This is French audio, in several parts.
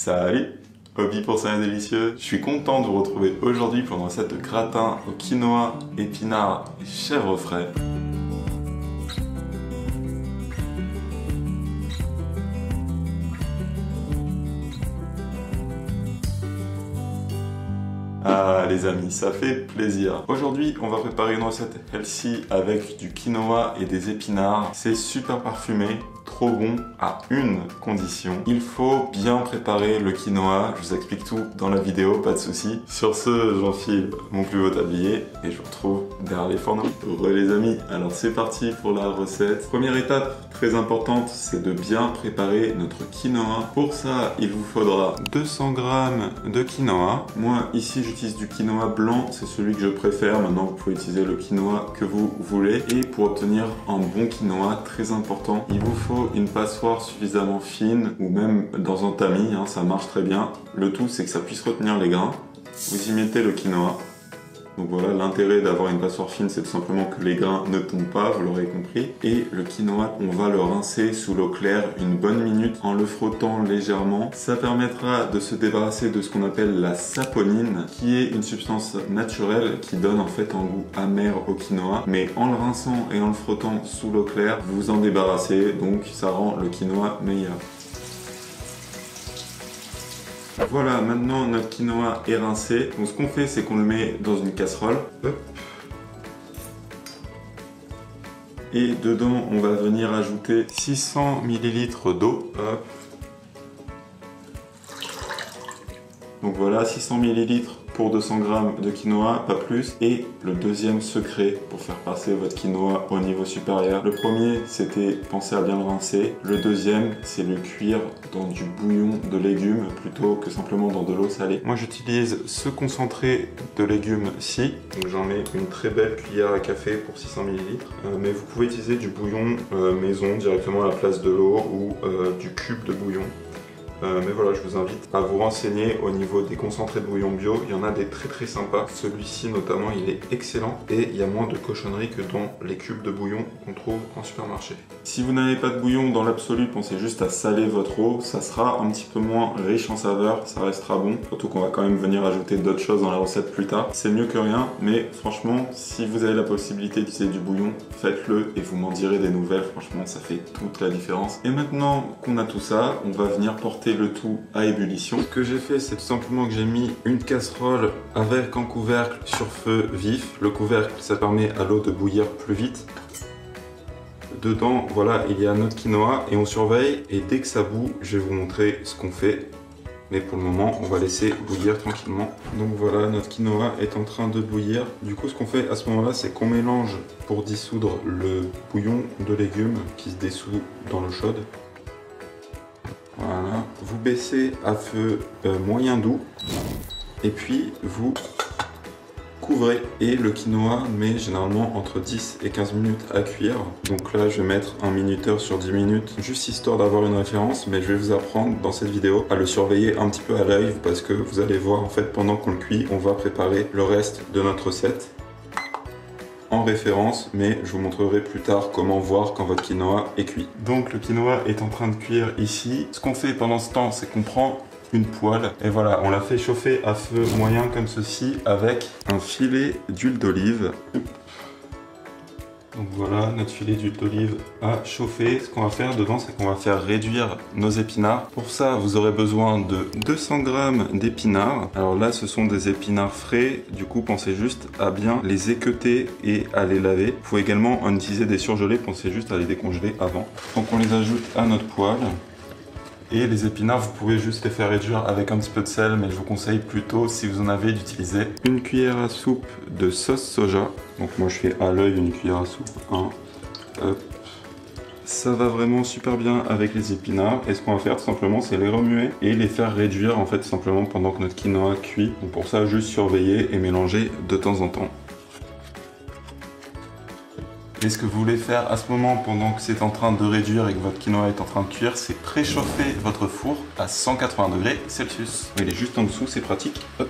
Salut, Hobby pour Salade Délicieux. Je suis content de vous retrouver aujourd'hui pour une recette de gratin au quinoa, épinards et chèvre frais. Ah les amis, ça fait plaisir. Aujourd'hui, on va préparer une recette healthy avec du quinoa et des épinards. C'est super parfumé, trop bon à une condition. Il faut bien préparer le quinoa. Je vous explique tout dans la vidéo, pas de souci. Sur ce, j'enfile mon plus beau tablier et je vous retrouve derrière les fourneaux. Heureux les amis, alors c'est parti pour la recette. Première étape très importante, c'est de bien préparer notre quinoa. Pour ça, il vous faudra 200 g de quinoa. Moi, ici, j'utilise du quinoa blanc, c'est celui que je préfère. Maintenant, vous pouvez utiliser le quinoa que vous voulez. Et pour obtenir un bon quinoa, très important, il vous faut une passoire suffisamment fine ou même dans un tamis, hein, ça marche très bien. Le tout, c'est que ça puisse retenir les grains. Vous y mettez le quinoa. Donc voilà, l'intérêt d'avoir une passoire fine, c'est tout simplement que les grains ne tombent pas, vous l'aurez compris. Et le quinoa, on va le rincer sous l'eau claire une bonne minute en le frottant légèrement. Ça permettra de se débarrasser de ce qu'on appelle la saponine, qui est une substance naturelle qui donne en fait un goût amer au quinoa. Mais en le rinçant et en le frottant sous l'eau claire, vous vous en débarrassez, donc ça rend le quinoa meilleur. Voilà, maintenant notre quinoa est rincé. Donc ce qu'on fait, c'est qu'on le met dans une casserole. Hop. Et dedans, on va venir ajouter 600 ml d'eau. Hop. Donc voilà, 600 ml pour 200 g de quinoa, pas plus. Et le deuxième secret pour faire passer votre quinoa au niveau supérieur. Le premier, c'était penser à bien le rincer. Le deuxième, c'est le cuire dans du bouillon de légumes plutôt que simplement dans de l'eau salée. Moi, j'utilise ce concentré de légumes-ci. Donc j'en mets une très belle cuillère à café pour 600 ml. Mais vous pouvez utiliser du bouillon maison directement à la place de l'eau ou du cube de bouillon. Mais voilà, je vous invite à vous renseigner au niveau des concentrés de bouillon bio. Il y en a des très sympas. Celui-ci notamment, il est excellent et il y a moins de cochonneries que dans les cubes de bouillon qu'on trouve en supermarché. Si vous n'avez pas de bouillon, dans l'absolu, pensez juste à saler votre eau. Ça sera un petit peu moins riche en saveur, ça restera bon. Surtout qu'on va quand même venir ajouter d'autres choses dans la recette plus tard. C'est mieux que rien, mais franchement, si vous avez la possibilité d'utiliser du bouillon, faites-le et vous m'en direz des nouvelles. Franchement, ça fait toute la différence. Et maintenant qu'on a tout ça, on va venir porter le tout à ébullition. Ce que j'ai fait, c'est tout simplement que j'ai mis une casserole avec un couvercle sur feu vif. Le couvercle, ça permet à l'eau de bouillir plus vite. Dedans, voilà, il y a notre quinoa et on surveille. Et dès que ça bout, je vais vous montrer ce qu'on fait. Mais pour le moment, on va laisser bouillir tranquillement. Donc voilà, notre quinoa est en train de bouillir. Du coup, ce qu'on fait à ce moment-là, c'est qu'on mélange pour dissoudre le bouillon de légumes qui se dissout dans l'eau chaude. Voilà, vous baissez à feu moyen doux et puis vous couvrez. Et le quinoa met généralement entre 10 et 15 minutes à cuire. Donc là, je vais mettre un minuteur sur 10 minutes, juste histoire d'avoir une référence, mais je vais vous apprendre dans cette vidéo à le surveiller un petit peu à l'œil parce que vous allez voir en fait pendant qu'on le cuit, on va préparer le reste de notre recette en référence, mais je vous montrerai plus tard comment voir quand votre quinoa est cuit. Donc le quinoa est en train de cuire ici. Ce qu'on fait pendant ce temps, c'est qu'on prend une poêle et voilà, on la fait chauffer à feu moyen comme ceci avec un filet d'huile d'olive. Donc voilà, notre filet d'huile d'olive a chauffé. Ce qu'on va faire dedans, c'est qu'on va faire réduire nos épinards. Pour ça, vous aurez besoin de 200 g d'épinards. Alors là, ce sont des épinards frais. Du coup, pensez juste à bien les équeuter et à les laver. Vous pouvez également en utiliser des surgelés. Pensez juste à les décongeler avant. Donc on les ajoute à notre poêle. Et les épinards, vous pouvez juste les faire réduire avec un petit peu de sel, mais je vous conseille plutôt, si vous en avez, d'utiliser une cuillère à soupe de sauce soja. Donc moi je fais à l'œil une cuillère à soupe. Hop. Ça va vraiment super bien avec les épinards. Et ce qu'on va faire tout simplement, c'est les remuer et les faire réduire en fait simplement pendant que notre quinoa cuit. Donc pour ça, juste surveiller et mélanger de temps en temps. Et ce que vous voulez faire à ce moment, pendant que c'est en train de réduire et que votre quinoa est en train de cuire, c'est préchauffer votre four à 180 degrés Celsius. Il est juste en dessous, c'est pratique. Hop.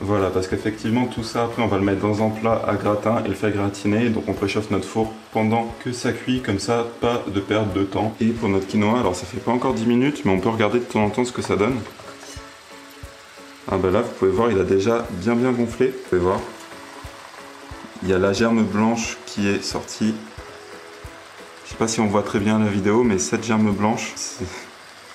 Voilà, parce qu'effectivement tout ça après on va le mettre dans un plat à gratin et le faire gratiner, donc on préchauffe notre four pendant que ça cuit, comme ça pas de perte de temps. Et pour notre quinoa, alors ça fait pas encore 10 minutes mais on peut regarder de temps en temps ce que ça donne. Ah bah là vous pouvez voir, il a déjà bien gonflé, vous pouvez voir. Il y a la germe blanche qui est sortie. Je sais pas si on voit très bien la vidéo, mais cette germe blanche,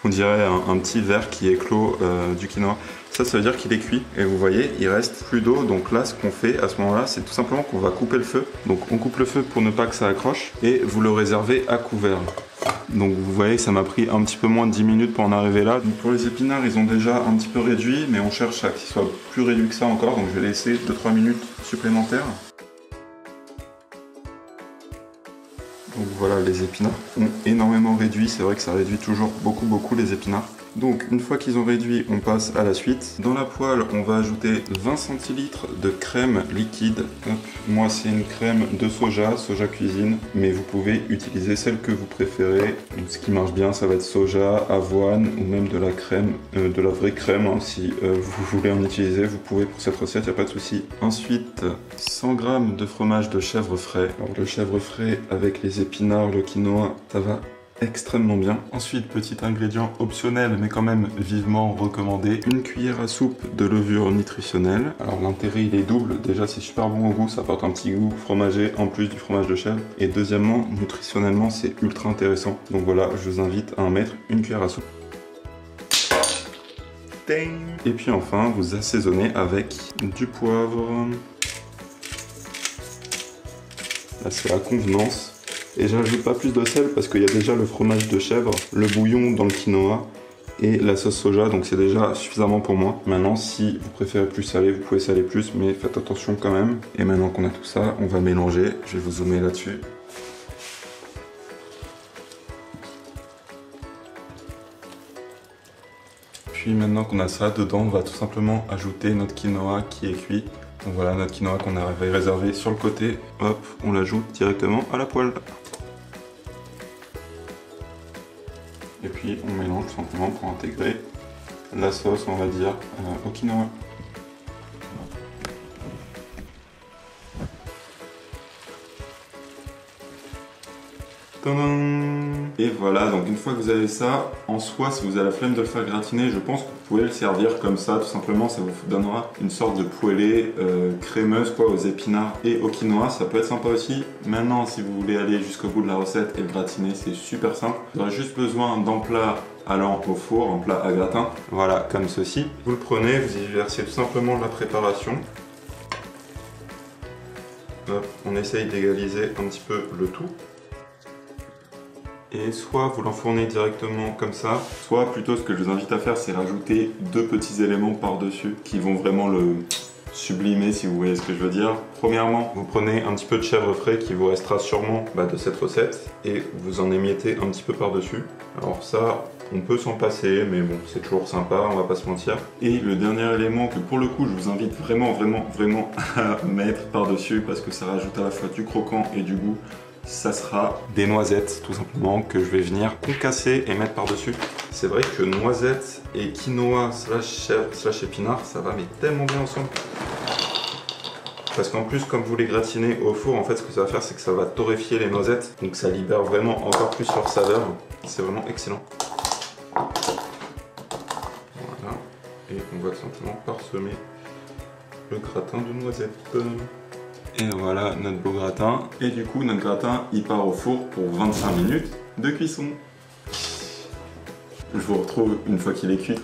on dirait un petit verre qui éclot du quinoa. Ça veut dire qu'il est cuit et vous voyez, il reste plus d'eau. Donc là, ce qu'on fait à ce moment-là, c'est tout simplement qu'on va couper le feu. Donc on coupe le feu pour ne pas que ça accroche et vous le réservez à couvert. Donc vous voyez, ça m'a pris un petit peu moins de 10 minutes pour en arriver là. Donc pour les épinards, ils ont déjà un petit peu réduit, mais on cherche à qu'ils soient plus réduits que ça encore. Donc je vais laisser 2-3 minutes supplémentaires. Donc voilà, les épinards ont énormément réduit. C'est vrai que ça réduit toujours beaucoup les épinards. Donc une fois qu'ils ont réduit, on passe à la suite. Dans la poêle, on va ajouter 20 centilitres de crème liquide. Hop. Moi c'est une crème de soja cuisine, mais vous pouvez utiliser celle que vous préférez. Ce qui marche bien, ça va être soja, avoine ou même de la crème, de la vraie crème. Hein. Si vous voulez en utiliser, vous pouvez pour cette recette, il n'y a pas de souci. Ensuite, 100 g de fromage de chèvre frais. Alors le chèvre frais avec les épinards, le quinoa, ça va extrêmement bien. Ensuite, petit ingrédient optionnel mais quand même vivement recommandé, une cuillère à soupe de levure nutritionnelle. Alors l'intérêt il est double, déjà c'est super bon au goût, ça apporte un petit goût fromager en plus du fromage de chèvre, et deuxièmement nutritionnellement c'est ultra intéressant. Donc voilà, je vous invite à en mettre une cuillère à soupe. Et puis enfin vous assaisonnez avec du poivre. Là c'est à convenance. Et j'ajoute pas plus de sel parce qu'il y a déjà le fromage de chèvre, le bouillon dans le quinoa et la sauce soja, donc c'est déjà suffisamment pour moi. Maintenant, si vous préférez plus salé, vous pouvez saler plus, mais faites attention quand même. Et maintenant qu'on a tout ça, on va mélanger. Je vais vous zoomer là-dessus. Puis maintenant qu'on a ça dedans, on va tout simplement ajouter notre quinoa qui est cuit. Donc voilà, notre quinoa qu'on avait réservé sur le côté, hop, on l'ajoute directement à la poêle. Et puis on mélange tout simplement pour intégrer la sauce, on va dire, au quinoa. Tadam! Et voilà, donc une fois que vous avez ça, en soi, si vous avez la flemme de le faire gratiner, je pense que vous pouvez le servir comme ça, tout simplement, ça vous donnera une sorte de poêlée crémeuse quoi, aux épinards et au quinoa, ça peut être sympa aussi. Maintenant, si vous voulez aller jusqu'au bout de la recette et le gratiner, c'est super simple. Vous aurez juste besoin d'un plat allant au four, un plat à gratin, voilà, comme ceci. Vous le prenez, vous y versez tout simplement la préparation. Hop, on essaye d'égaliser un petit peu le tout. Et soit vous l'enfournez directement comme ça, soit plutôt ce que je vous invite à faire, c'est rajouter 2 petits éléments par-dessus qui vont vraiment le sublimer, si vous voyez ce que je veux dire. Premièrement, vous prenez un petit peu de chèvre frais qui vous restera sûrement de cette recette et vous en émiettez un petit peu par-dessus. Alors ça, on peut s'en passer, mais bon, c'est toujours sympa, on va pas se mentir. Et le dernier élément que pour le coup, je vous invite vraiment à mettre par-dessus parce que ça rajoute à la fois du croquant et du goût, ça sera des noisettes tout simplement que je vais venir concasser et mettre par-dessus. C'est vrai que noisettes et quinoa slash épinards, ça va mais tellement bien ensemble. Parce qu'en plus, comme vous les gratinez au four, en fait, ce que ça va faire, c'est que ça va torréfier les noisettes. Donc ça libère vraiment encore plus leur saveur. C'est vraiment excellent. Voilà. Et on va tout simplement parsemer le gratin de noisettes. Et voilà notre beau gratin. Et du coup, notre gratin, il part au four pour 25 minutes de cuisson. Je vous retrouve une fois qu'il est cuit.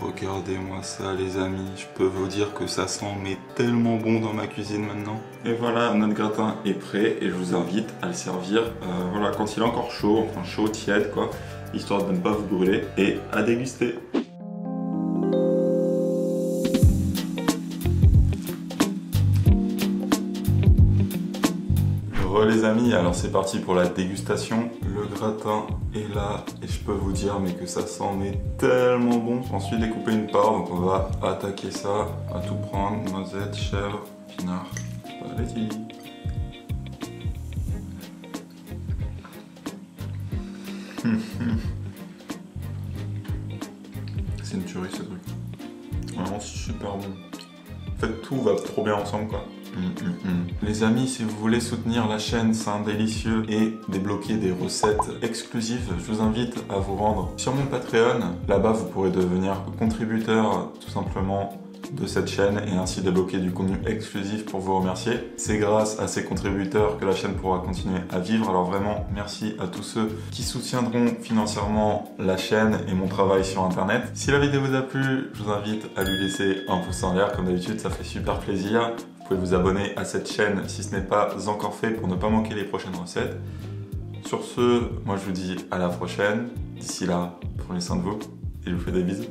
Regardez-moi ça les amis, je peux vous dire que ça sent mais tellement bon dans ma cuisine maintenant. Et voilà, notre gratin est prêt et je vous invite à le servir voilà, quand il est encore chaud, enfin chaud, tiède quoi, histoire de ne pas vous brûler et à déguster. Les amis, alors c'est parti pour la dégustation. Le gratin est là et je peux vous dire mais que ça sent mais tellement bon. Ensuite découper une part, donc on va attaquer ça, à tout prendre, noisettes, chèvre, épinards. Allez-y. C'est une tuerie ce truc. Vraiment super bon. En fait, tout va trop bien ensemble, quoi. Les amis, si vous voulez soutenir la chaîne C'est un délicieux et débloquer des recettes exclusives, je vous invite à vous rendre sur mon Patreon. Là-bas, vous pourrez devenir contributeur tout simplement de cette chaîne et ainsi débloquer du contenu exclusif pour vous remercier. C'est grâce à ces contributeurs que la chaîne pourra continuer à vivre. Alors vraiment, merci à tous ceux qui soutiendront financièrement la chaîne et mon travail sur internet. Si la vidéo vous a plu, je vous invite à lui laisser un pouce en l'air. Comme d'habitude, ça fait super plaisir. Vous pouvez vous abonner à cette chaîne si ce n'est pas encore fait pour ne pas manquer les prochaines recettes. Sur ce, moi je vous dis à la prochaine. D'ici là, prenez soin de vous et je vous fais des bisous.